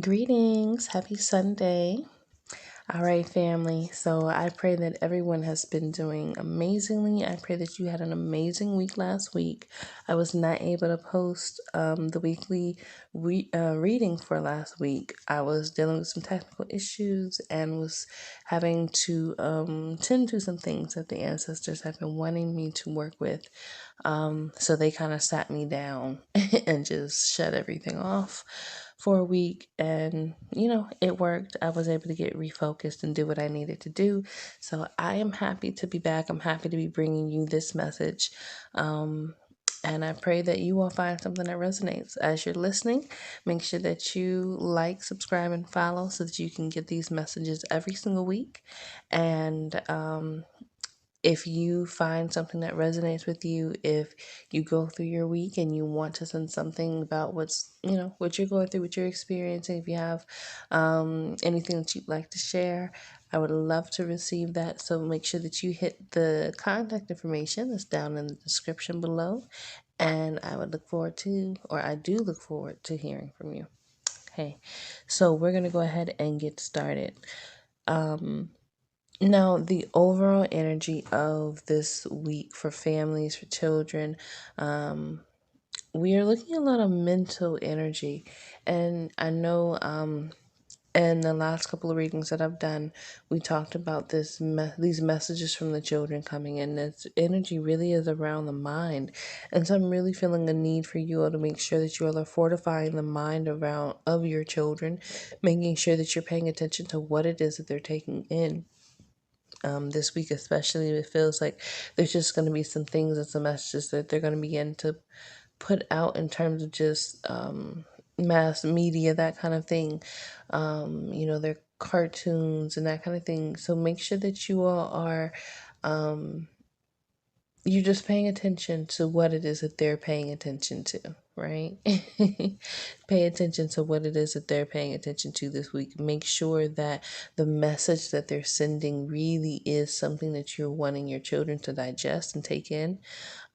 Greetings. Happy Sunday. All right, family. So I pray that everyone has been doing amazingly. I pray that you had an amazing week last week. I was not able to post the weekly reading for last week. I was dealing with some technical issues and was having to tend to some things that the ancestors have been wanting me to work with. So they kind of sat me down and just shut everything off for a week. And, it worked. I was able to get refocused and do what I needed to do. So I am happy to be back. I'm happy to be bringing you this message. And I pray that you will find something that resonates as you're listening. Make sure that you like, subscribe, and follow so that you can get these messages every single week. And if you find something that resonates with you, if you go through your week and you want to send something about what you're going through, what you're experiencing, if you have anything that you'd like to share, I would love to receive that. So make sure that you hit the contact information that's down in the description below. And I do look forward to hearing from you. Okay, so we're going to go ahead and get started. Now, the overall energy of this week for families, for children, we are looking at a lot of mental energy. And I know in the last couple of readings that I've done, we talked about these messages from the children coming in. This energy really is around the mind. And so I'm really feeling a need for you all to make sure that you all are fortifying the mind around of your children, making sure that you're paying attention to what it is that they're taking in. This week especially, it feels like there's just going to be some things and some messages that they're going to begin to put out in terms of just mass media, that kind of thing. Their cartoons and that kind of thing. So make sure that you all are you're just paying attention to what it is that they're paying attention to, right? Pay attention to what it is that they're paying attention to this week. Make sure that the message that they're sending really is something that you're wanting your children to digest and take in.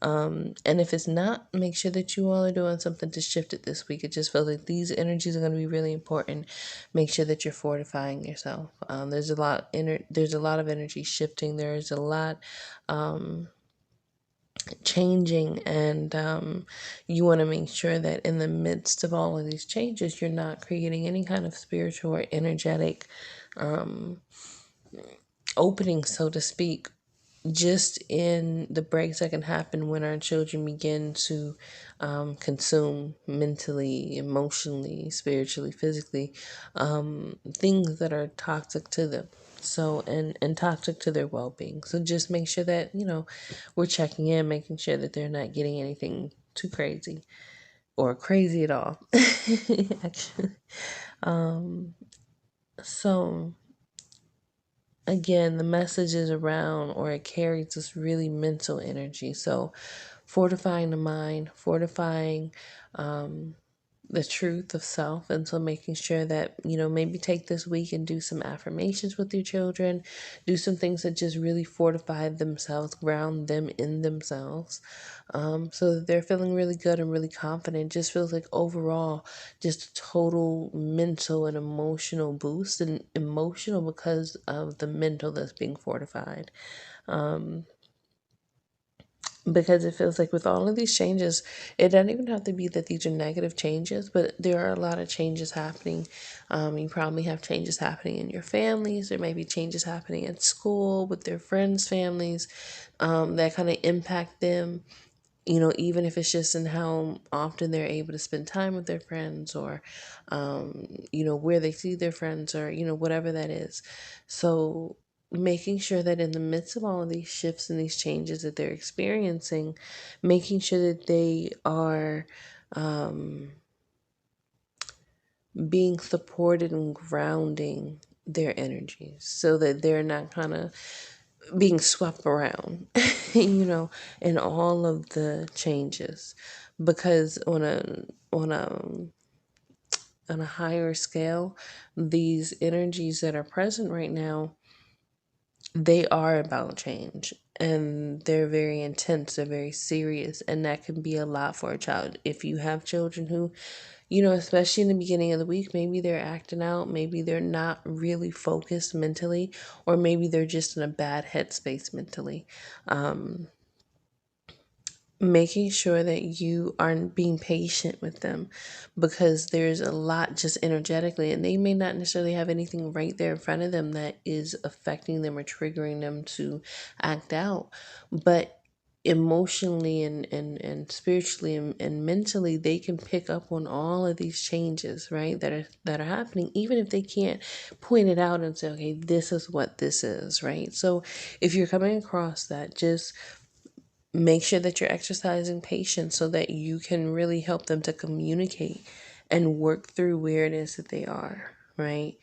And if it's not, make sure that you all are doing something to shift it this week. It just feels like these energies are going to be really important. Make sure that you're fortifying yourself. There's a lot of energy shifting. There's a lot changing, and you want to make sure that in the midst of all of these changes, you're not creating any kind of spiritual or energetic opening, so to speak, just in the breaks that can happen when our children begin to consume mentally, emotionally, spiritually, physically, things that are toxic to them. So, and toxic to their well-being. So just make sure that, we're checking in, making sure that they're not getting anything too crazy or crazy at all. Actually. So again, the message is around, or it carries this really mental energy. So fortifying the mind, fortifying the truth of self. And so making sure that, maybe take this week and do some affirmations with your children, do some things that just really fortify themselves, ground them in themselves, so that they're feeling really good and really confident. Just feels like overall, just a total mental and emotional boost, and emotional because of the mental that's being fortified. Because it feels like with all of these changes, it doesn't even have to be that these are negative changes, but there are a lot of changes happening. You probably have changes happening in your families. There may be changes happening at school with their friends' families, that kind of impact them. Even if it's just in how often they're able to spend time with their friends, or, where they see their friends, or, whatever that is. So making sure that in the midst of all of these shifts and these changes that they're experiencing, making sure that they are being supported and grounding their energies so that they're not kind of being swept around, in all of the changes. Because on a higher scale, these energies that are present right now they are about change, and they're very intense, they're very serious, and that can be a lot for a child. If you have children who, especially in the beginning of the week, maybe they're acting out, maybe they're not really focused mentally, or maybe they're just in a bad headspace mentally. Um, Making sure that you are being patient with them, because there's a lot just energetically, and they may not necessarily have anything right there in front of them that is affecting them or triggering them to act out, but emotionally and spiritually and mentally, they can pick up on all of these changes, right, that are happening, even if they can't point it out and say, okay, this is what this is, right? So if you're coming across that, just make sure that you're exercising patience so that you can really help them to communicate and work through where it is that they are, right?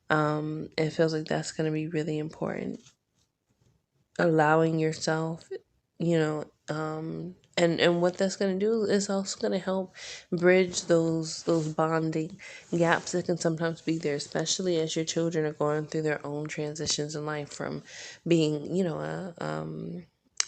It feels like that's going to be really important. Allowing yourself, and what that's going to do is also going to help bridge those bonding gaps that can sometimes be there, especially as your children are going through their own transitions in life, from being,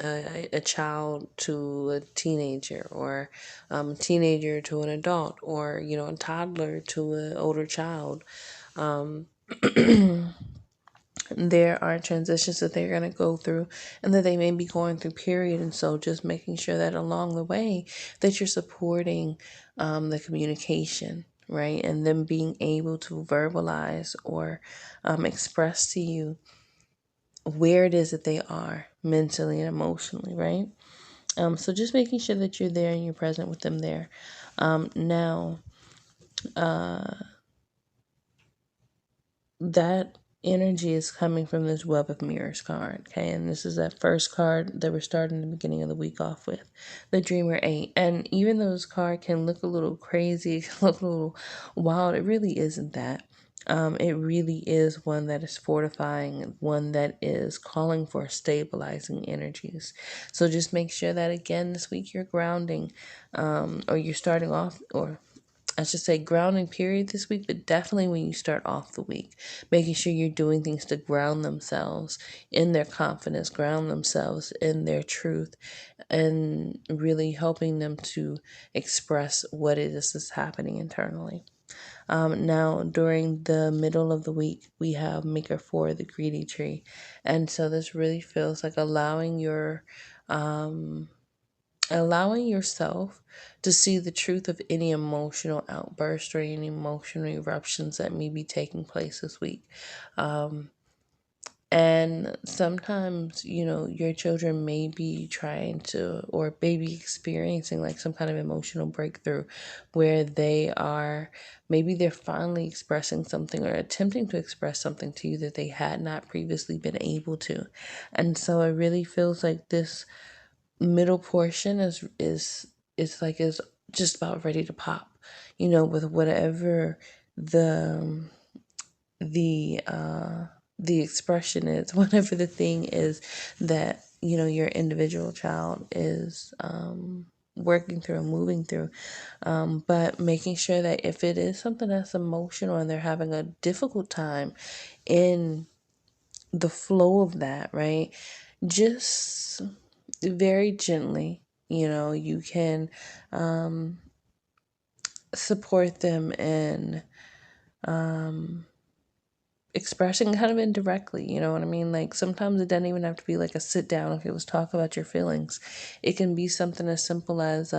a child to a teenager, or a teenager to an adult, or a toddler to an older child. um, there are transitions that they're going to go through, and that they may be going through, period. And so just making sure that along the way that you're supporting the communication, right, and them being able to verbalize or express to you where it is that they are mentally and emotionally, right? So just making sure that you're there and you're present with them there. Now, that energy is coming from this Web of Mirrors card, okay? And this is that first card that we're starting the beginning of the week off with, the Dreamer 8. And even though this card can look a little crazy, it can look a little wild, it really isn't that. It really is one that is fortifying, one that is calling for stabilizing energies. So just make sure that, again, this week you're grounding, or you're starting off, or I should say grounding period this week, but definitely when you start off the week, making sure you're doing things to ground themselves in their confidence, ground themselves in their truth, and really helping them to express what it is that's happening internally. Now, during the middle of the week, we have Maker 4, the Greedy Tree. And so this really feels like um, allowing yourself to see the truth of any emotional outburst or any emotional eruptions that may be taking place this week. And sometimes, your children may be trying to, or maybe experiencing like some kind of emotional breakthrough, where maybe they're finally expressing something or attempting to express something to you that they had not previously been able to. And so it really feels like this middle portion is just about ready to pop, with whatever the the uh the expression is, whatever the thing is that your individual child is working through and moving through. But making sure that if it is something that's emotional and they're having a difficult time in the flow of that, right, just very gently, you can support them in expressing kind of indirectly, you know what I mean? Like sometimes it doesn't even have to be like a sit down, okay, let's talk about your feelings. It can be something as simple as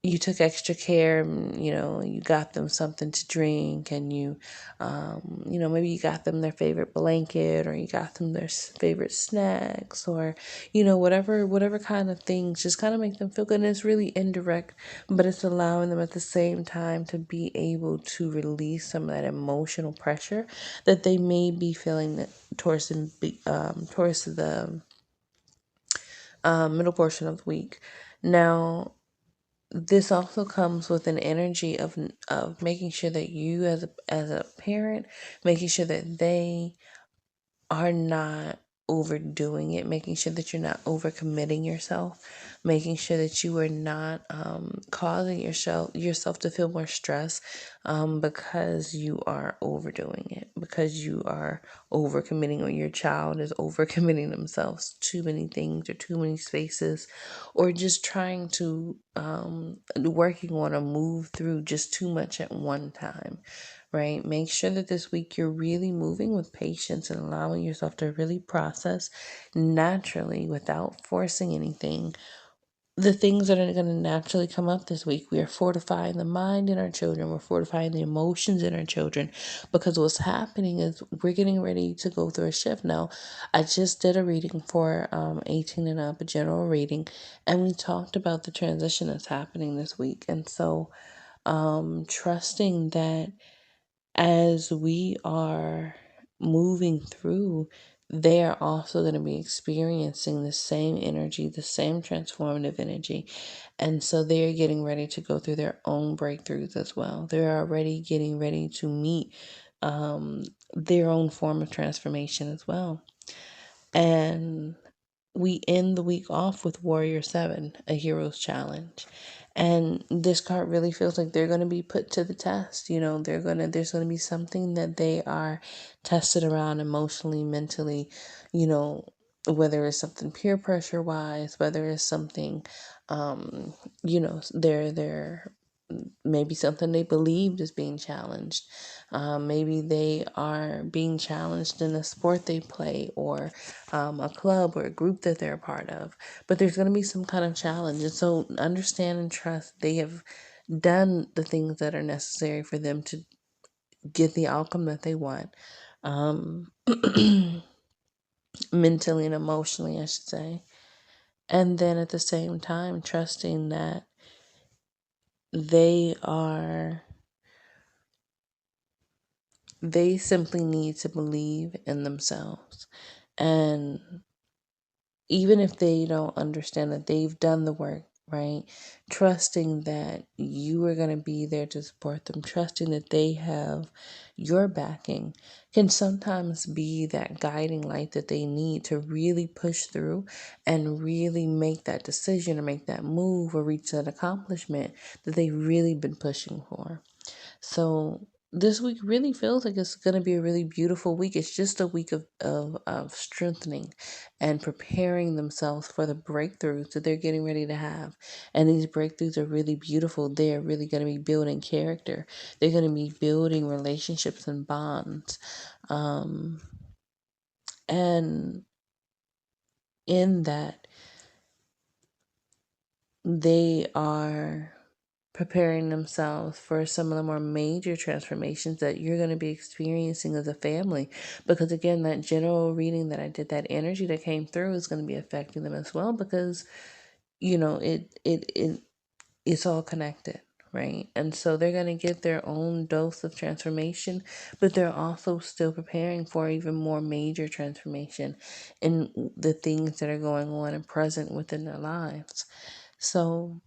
you took extra care, you got them something to drink, and maybe you got them their favorite blanket, or you got them their favorite snacks, or, whatever kind of things, just kind of make them feel good. And it's really indirect, but it's allowing them at the same time to be able to release some of that emotional pressure that they may be feeling towards the middle portion of the week. Now, this also comes with an energy of making sure that you as a parent, making sure that they are not overdoing it, making sure that you're not overcommitting yourself, making sure that you are not causing yourself to feel more stress because you are overdoing it, because you are overcommitting, or your child is overcommitting themselves too many things or too many spaces, or just trying to working on a move through just too much at one time. Right? Make sure that this week you're really moving with patience and allowing yourself to really process naturally without forcing anything. The things that are going to naturally come up this week, we are fortifying the mind in our children. We're fortifying the emotions in our children, because what's happening is we're getting ready to go through a shift. Now, I just did a reading for 18 and up, a general reading, and we talked about the transition that's happening this week. And so trusting that as we are moving through, they are also going to be experiencing the same energy, the same transformative energy. And so they're getting ready to go through their own breakthroughs as well. They're already getting ready to meet their own form of transformation as well. And we end the week off with Warrior 7, a hero's challenge. And this card really feels like they're going to be put to the test. There's going to be something that they are tested around emotionally, mentally, whether it's something peer pressure wise, whether it's something, they're maybe something they believed is being challenged. Maybe they are being challenged in a sport they play, or a club or a group that they're a part of. But there's going to be some kind of challenge. And so understand and trust they have done the things that are necessary for them to get the outcome that they want. Mentally and emotionally, I should say. And then at the same time, trusting that they simply need to believe in themselves. And even if they don't understand that they've done the work, right? Trusting that you are going to be there to support them, trusting that they have your backing, can sometimes be that guiding light that they need to really push through and really make that decision, or make that move, or reach that accomplishment that they've really been pushing for. So this week really feels like it's going to be a really beautiful week. It's just a week of strengthening and preparing themselves for the breakthroughs that they're getting ready to have. And these breakthroughs are really beautiful. They're really going to be building character. They're going to be building relationships and bonds. And in that, they are preparing themselves for some of the more major transformations that you're going to be experiencing as a family. Because again, that general reading that I did, that energy that came through is going to be affecting them as well, because it's all connected, right? And so they're going to get their own dose of transformation, but they're also still preparing for even more major transformation in the things that are going on and present within their lives. So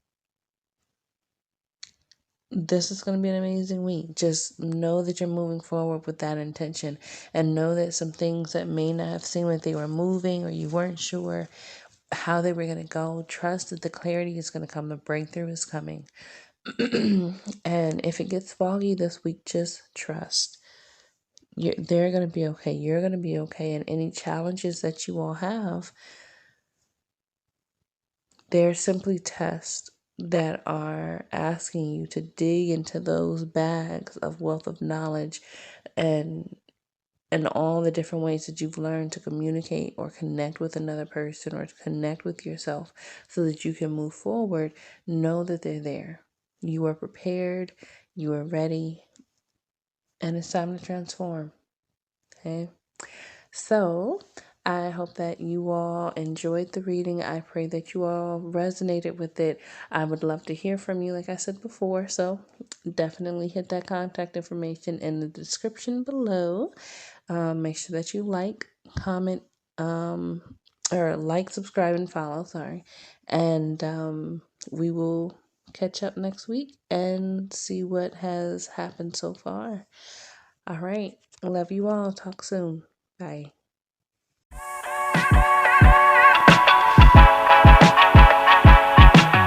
this is going to be an amazing week. Just know that you're moving forward with that intention, and know that some things that may not have seemed like they were moving, or you weren't sure how they were going to go, trust that the clarity is going to come, the breakthrough is coming. And if it gets foggy this week, just trust. They're going to be okay. You're going to be okay. And any challenges that you all have, they're simply tests that are asking you to dig into those bags of wealth of knowledge, and all the different ways that you've learned to communicate or connect with another person, or to connect with yourself, so that you can move forward. Know that they're there. You are prepared, you are ready, and it's time to transform. Okay? So, I hope that you all enjoyed the reading. I pray that you all resonated with it. I would love to hear from you, like I said before. So, definitely hit that contact information in the description below. Make sure that you like, comment, or like, subscribe, and follow. Sorry. And we will catch up next week and see what has happened so far. All right. Love you all. Talk soon. Bye.